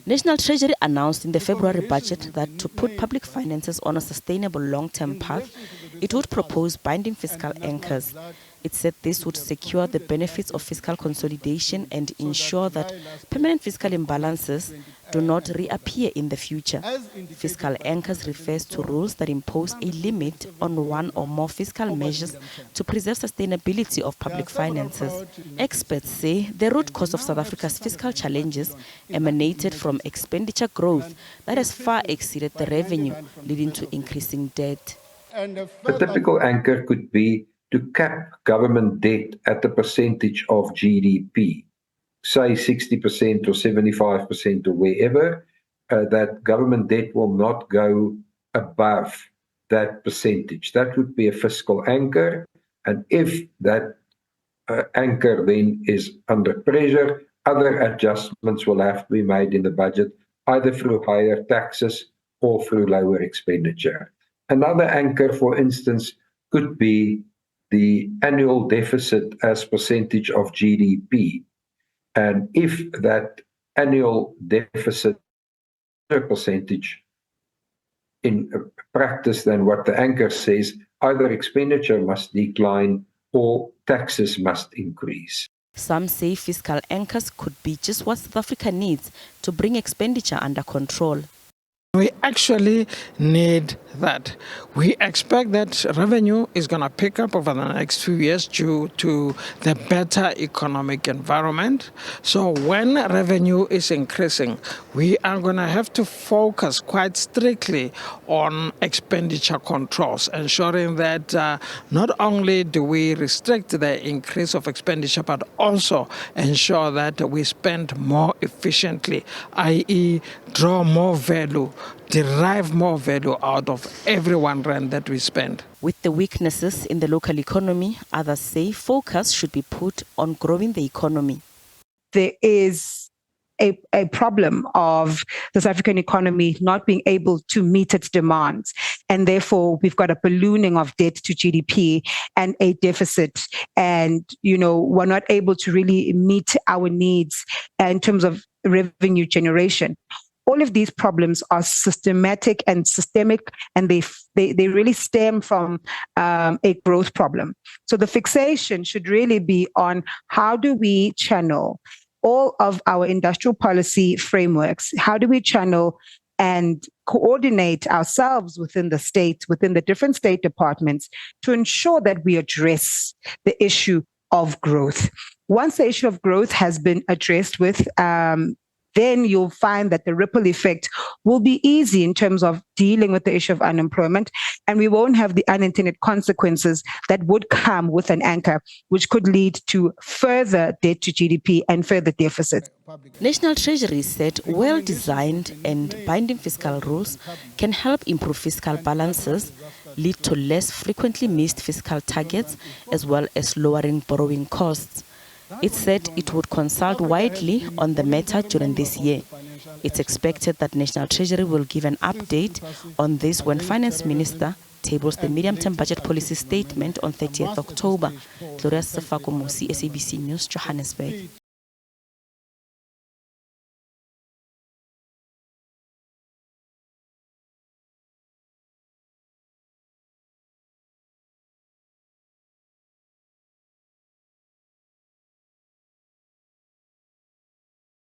National Treasury announced in the February budget that to put public finances on a sustainable long-term path, it would propose binding fiscal anchors. It said this would secure the benefits of fiscal consolidation and ensure that permanent fiscal imbalances do not reappear in the future. Fiscal anchors refers to rules that impose a limit on one or more fiscal measures to preserve sustainability of public finances. Experts say the root cause of South Africa's fiscal challenges emanated from expenditure growth that has far exceeded the revenue, leading to increasing debt. A typical anchor could be to cap government debt at the percentage of GDP, say 60% or 75% or wherever, that government debt will not go above that percentage. That would be a fiscal anchor. And if that anchor then is under pressure, other adjustments will have to be made in the budget, either through higher taxes or through lower expenditure. Another anchor, for instance, could be the annual deficit as percentage of GDP. And if that annual deficit percentage in practice than what the anchor says, either expenditure must decline or taxes must increase. Some say fiscal anchors could be just what South Africa needs to bring expenditure under control. We actually need that. We expect that revenue is going to pick up over the next few years due to the better economic environment. So when revenue is increasing, we are going to have to focus quite strictly on expenditure controls, ensuring that not only do we restrict the increase of expenditure, but also ensure that we spend more efficiently, i.e. draw more value, derive more value out of every one rand that we spend. With the weaknesses in the local economy, others say focus should be put on growing the economy. There is a problem of the South African economy not being able to meet its demands. And therefore, we've got a ballooning of debt to GDP and a deficit. And, we're not able to really meet our needs in terms of revenue generation. All of these problems are systematic and systemic, and they really stem from a growth problem. So the fixation should really be on how do we channel all of our industrial policy frameworks? How do we channel and coordinate ourselves within the state, within the different state departments, to ensure that we address the issue of growth? Once the issue of growth has been addressed with then you'll find that the ripple effect will be easy in terms of dealing with the issue of unemployment, and we won't have the unintended consequences that would come with an anchor, which could lead to further debt to GDP and further deficit. National Treasury said well-designed and binding fiscal rules can help improve fiscal balances, lead to less frequently missed fiscal targets, as well as lowering borrowing costs. It said it would consult widely on the matter during this year. It's expected that National Treasury will give an update on this when Finance Minister tables the medium-term budget policy statement on 30th October. Gloria Sefako, SABC News, Johannesburg.